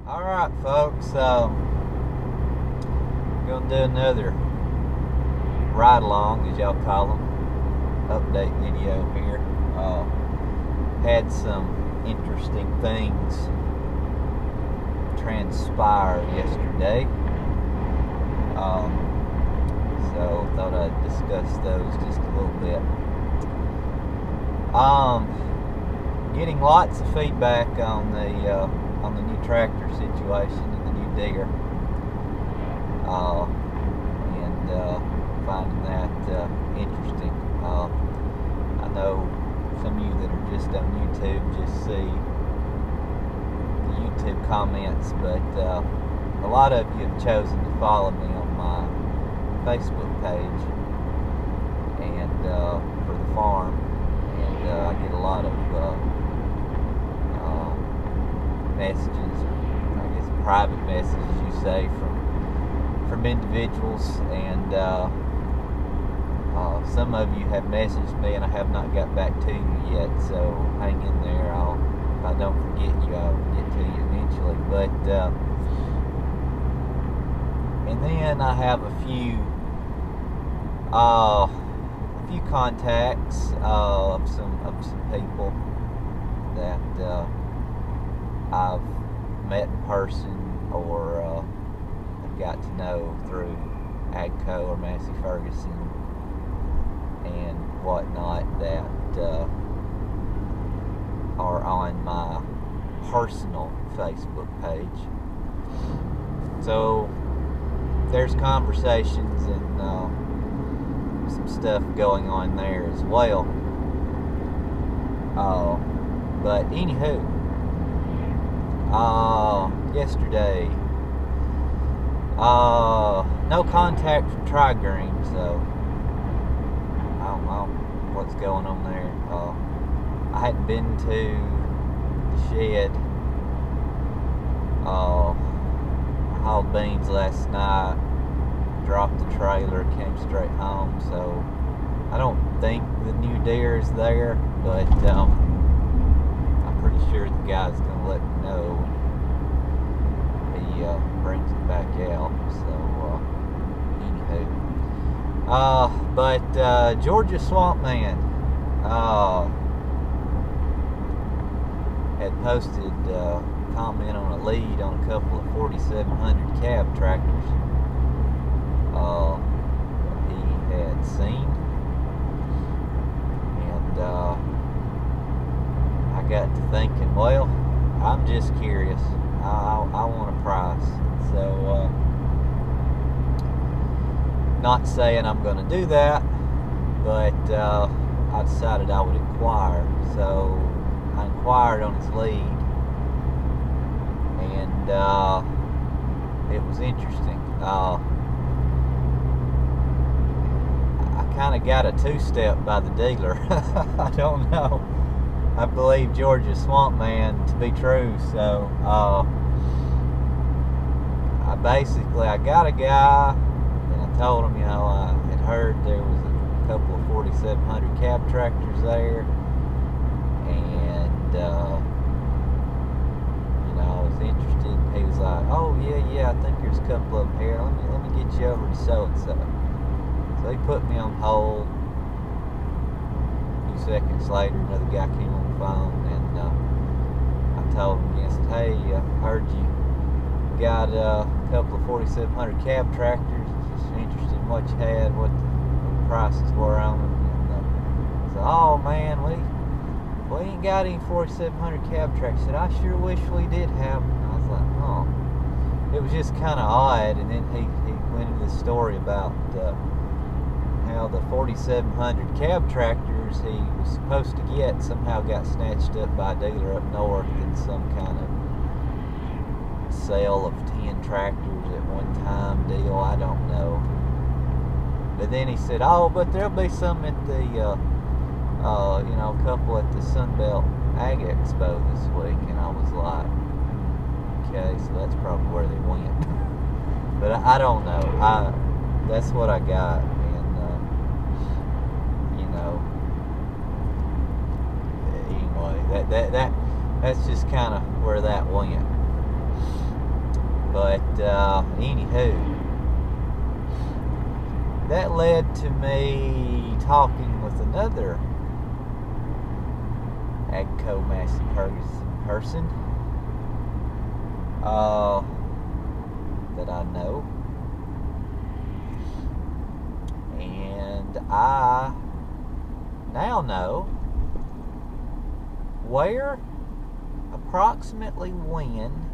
Alright folks, gonna do another ride along, as y'all call them, update video here. Had some interesting things transpire yesterday, so thought I'd discuss those just a little bit. Getting lots of feedback on the new tractor situation and the new digger, and finding that interesting. I know some of you that are just on YouTube just see the YouTube comments, but a lot of you have chosen to follow me on my Facebook page and for the farm, and I get a lot of messages, or I guess private messages you say, from individuals, and some of you have messaged me and I have not got back to you yet, so hang in there. If I don't forget you, I'll get to you eventually. But and then I have a few contacts of some people that I've met in person or have got to know through AGCO or Massey Ferguson and whatnot that are on my personal Facebook page. So there's conversations and some stuff going on there as well. But anywho, yesterday, no contact from Tri-Green, so I don't know what's going on there. I hadn't been to the shed. I hauled beans last night, dropped the trailer, came straight home, so I don't think the new deer is there, but I'm pretty sure the guy's going to let me know when he brings it back out. So anywho, but Georgia Swamp Man had posted comment on a lead on a couple of 4700 cab tractors he had seen, and I got to thinking, well, I'm just curious. I want a price, so not saying I'm going to do that, but I decided I would inquire. So I inquired on his lead, and it was interesting. I kind of got a two-step by the dealer. I don't know. I believe Georgia Swamp Man to be true, so I got a guy, and I told him, I had heard there was a couple of 4700 cab tractors there, and I was interested. He was like, oh yeah, I think there's a couple of them here. Let me get you over to so and so. So he put me on hold. A few seconds later, another guy came on the phone, and I told him, hey, I heard you got a couple of 4700 cab tractors. Just interested in what you had, what the prices were on them. And I said, oh man, we ain't got any 4700 cab tractors. I said, I sure wish we did have them. And I was like, oh. It was just kind of odd. And then he went into the story about how the 4700 cab tractors he was supposed to get somehow got snatched up by a dealer up north in some kind of sale of 10 tractors at one time deal. I don't know. But then he said, oh, but there'll be some at the a couple at the Sunbelt Ag Expo this week. And I was like, okay, so that's probably where they went. But I don't know. That's what I got. Anyway, that's just kind of where that went. But anywho, that led to me talking with another AGCO Massey Ferguson person that I know, and I now know where, approximately when,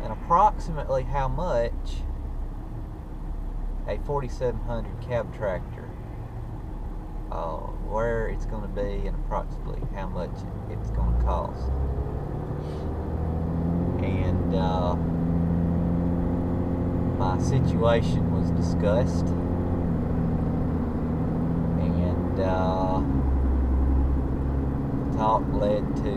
and approximately how much a 4700 cab tractor, where it's going to be, and approximately how much it's going to cost. And my situation was discussed, and the talk led to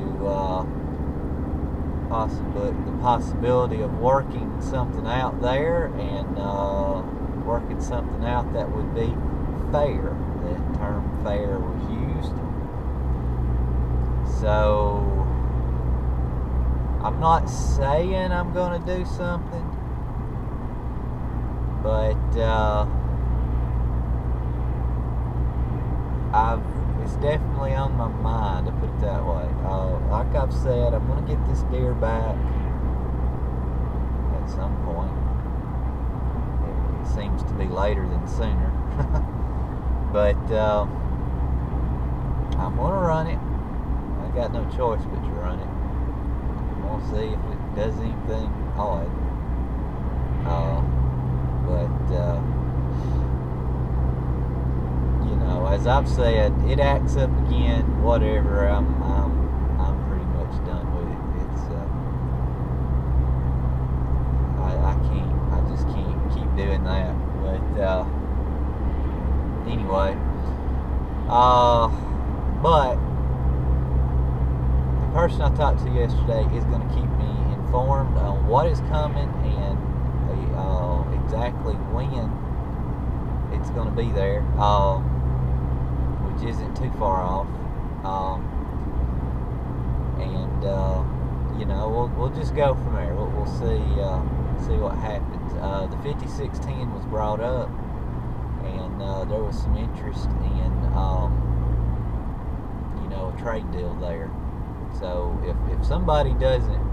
the possibility of working something out there, and working something out that would be fair. The term fair was used. So I'm not saying I'm going to do something, but it's definitely on my mind, to put it that way. Like I've said, I'm going to get this deer back at some point. It seems to be later than sooner. But I'm going to run it. I got no choice but to run it. We'll see if it does anything odd. You know, as I've said, it acts up again, whatever. I'm pretty much done with it. It's I just can't keep doing that. But anyway, but the person I talked to yesterday is going to keep me informed on what is coming, and exactly when it's going to be there, which isn't too far off. And you know, we'll just go from there. We'll see what happens. The 5610 was brought up, and there was some interest in you know, a trade deal there. So if somebody doesn't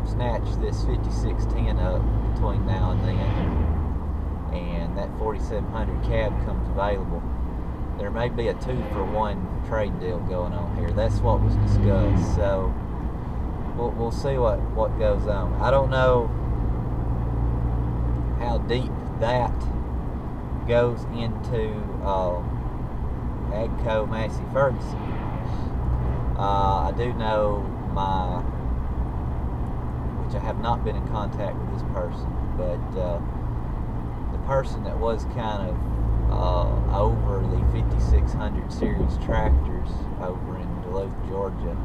snatch this 5610 up between now and then, and that 4700 cab comes available, there may be a 2-for-1 trade deal going on here. That's what was discussed. So we'll see what goes on. I don't know how deep that goes into AGCO Massey Ferguson. I do know which I have not been in contact with this person, but the person that was kind of over the 5600 series tractors over in Duluth, Georgia,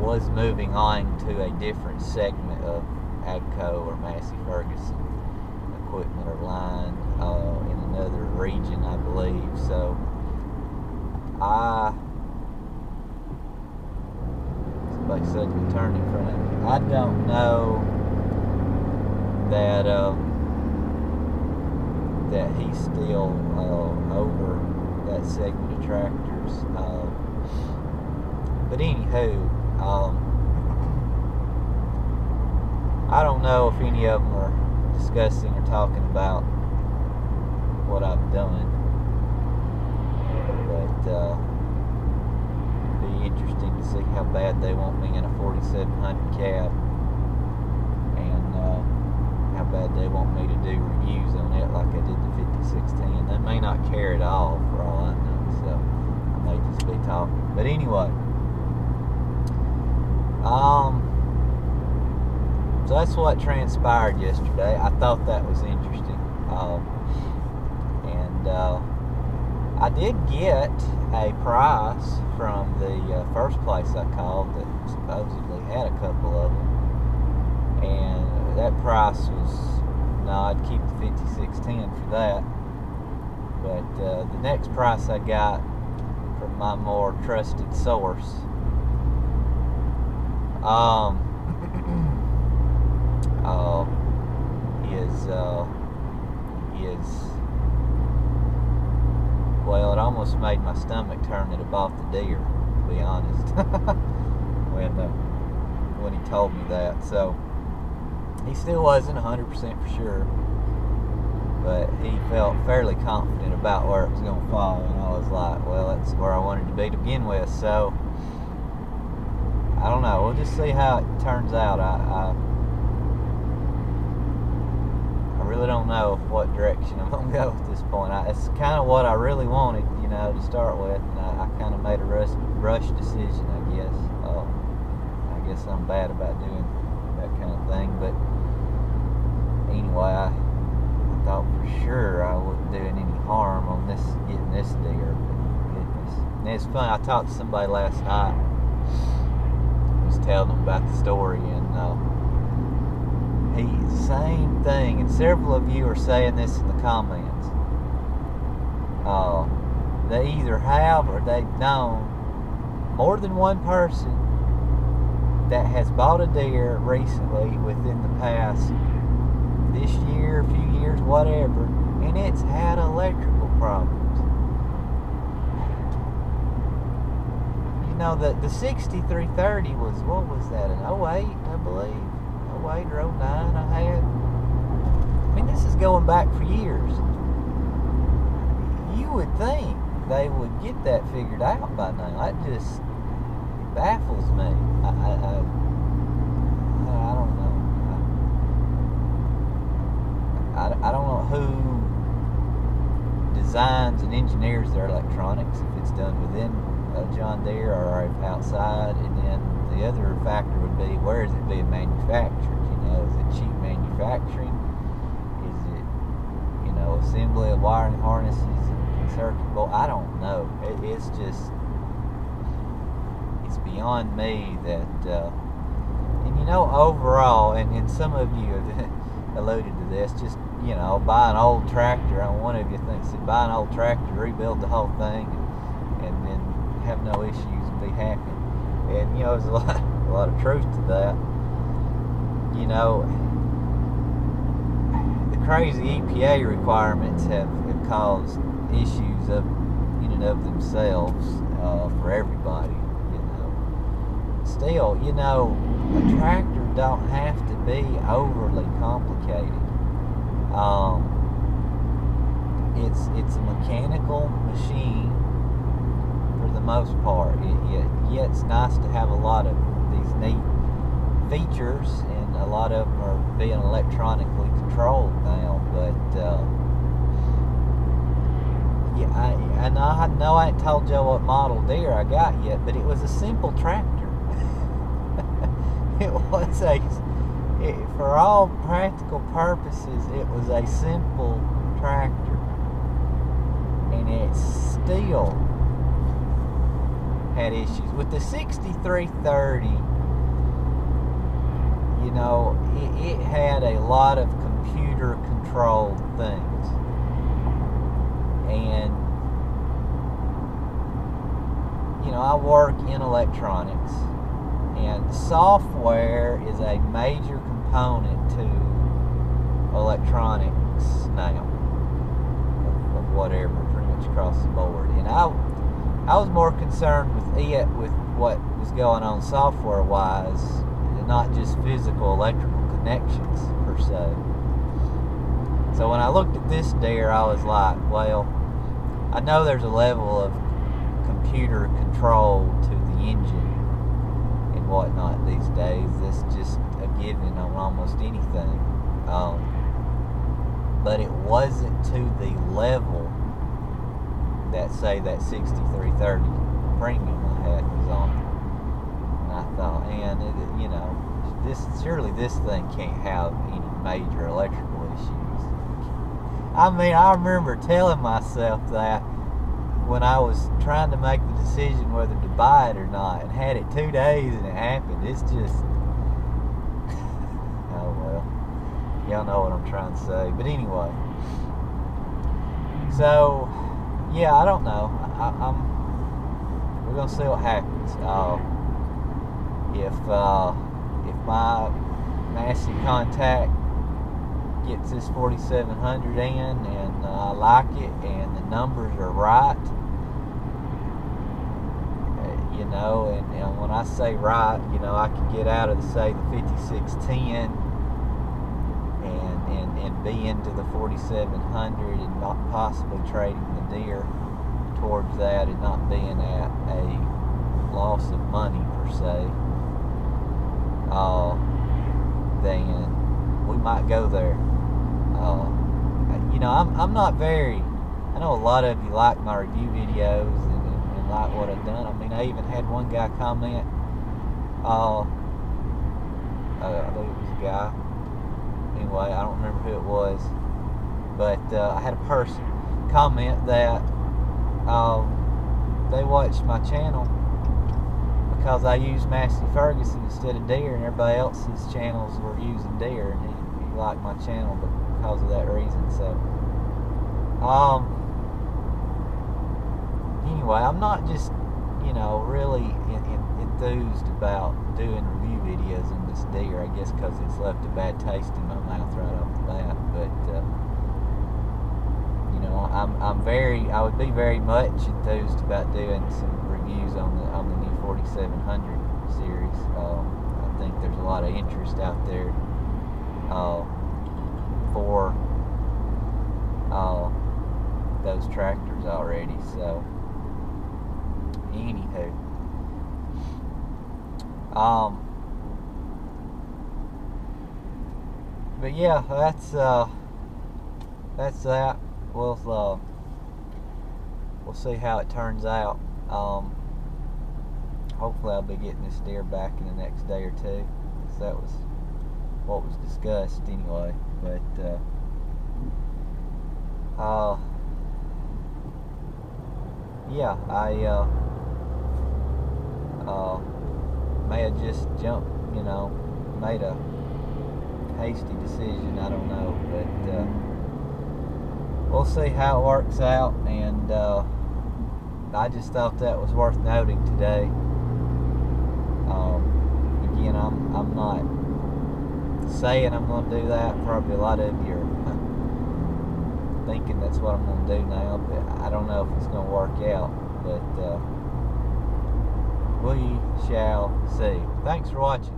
was moving on to a different segment of AGCO or Massey Ferguson equipment or line in another region, I believe. So somebody suddenly turned in front of me. I don't know that that he's still over that segment of tractors. But anywho, I don't know if any of them are discussing or talking about what I've done, but it'd be interesting to see how bad they want me in a 4700 cab, and how bad they want me to do reviews on it like I did the 5610. They may not care at all, for all I know, so I may just be talking. But anyway, so that's what transpired yesterday. I thought that was interesting, and I did get a price from the first place I called that supposedly had a couple of them, and that price was, no, I'd keep the 5610 for that. But the next price I got from my more trusted source Um, well, it almost made my stomach turn at about the deer, to be honest, when he told me that. So he still wasn't 100% for sure, but he felt fairly confident about where it was going to fall, and I was like, well, that's where I wanted to be to begin with. So I don't know. We'll just see how it turns out. I really don't know what direction I'm going to go at this point. It's kind of what I really wanted, to start with, and I kind of made a rush decision, I guess. I guess I'm bad about doing that kind of thing, but anyway, I thought for sure I wasn't doing any harm on getting this deer. Goodness. And it's funny, I talked to somebody last night, was telling them about the story, and same thing, and several of you are saying this in the comments. They either have or they've known more than one person that has bought a deer recently within the past this year, a few years, whatever, and it's had electrical problems. The 6330 was, what was that, an 08, I believe? 08 or 09 I had. I mean, this is going back for years. You would think they would get that figured out by now. It baffles me. I don't know. I don't know who designs and engineers their electronics, if it's done within John Deere or if outside, and then the other factor would be, where is it being manufactured? Is it cheap manufacturing? Is it, assembly of wiring harnesses and circuit board? I don't know. It's beyond me that, and overall, and some of you have alluded to this, just, buy an old tractor. One of you thinks that buy an old tractor, rebuild the whole thing, and then have no issues and be happy. And, there's a lot of truth to that. The crazy EPA requirements have caused issues in and of themselves for everybody, Still, a tractor don't have to be overly complicated. It's a mechanical machine for the most part. Yeah, it's nice to have a lot of these neat features, and a lot of them are being electronically controlled now, but I know I ain't told you what model deer I got yet, but it was a simple tractor. It was for all practical purposes, it was a simple tractor, and it still had issues. With the 6330, it had a lot of computer controlled things, and I work in electronics, and software is a major component to electronics now, of whatever, pretty much across the board. And I was more concerned with what was going on software wise, not just physical electrical connections per se. So when I looked at this deer, I was like, well, I know there's a level of computer control to the engine and whatnot these days. That's just a given on almost anything. But it wasn't to the level that, say, that 6330 premium I had was on. And I thought, man, surely this thing can't have any major electrical issues. I mean, I remember telling myself that when I was trying to make the decision whether to buy it or not, and had it 2 days and it happened. It's just, oh well, y'all know what I'm trying to say. But anyway, so yeah, I don't know. We're gonna see what happens. if my Massey contact gets this 4700 in and I like it and the numbers are right, you know, and when I say right, you know, I can get out of say the 5610 and be into the 4700 and not possibly trading the deer towards that and not being at a loss of money per se, then we might go there. You know, I'm not very, I know a lot of you like my review videos and like what I've done. I mean, I even had one guy comment, I believe it was a guy, anyway, I don't remember who it was, but I had a person comment that they watched my channel because I used Massey Ferguson instead of deer, and everybody else's channels were using deer, and he liked my channel because of that reason. So anyway, I'm not just, you know, really enthused about doing review videos in this deer, I guess because it's left a bad taste in my mouth right off the bat. But you know, I would be very much enthused about doing some reviews on the new 4700 series. I think there's a lot of interest out there for those tractors already. So anywho, but yeah, that's that. We'll see how it turns out. Hopefully I'll be getting this deer back in the next day or two, because that was what was discussed anyway. But yeah, I may have just jumped, you know, made a hasty decision, I don't know, but we'll see how it works out. And I just thought that was worth noting today. Again, I'm not saying I'm going to do that. Probably a lot of you are thinking that's what I'm going to do now, but I don't know if it's going to work out. But we shall see. Thanks for watching.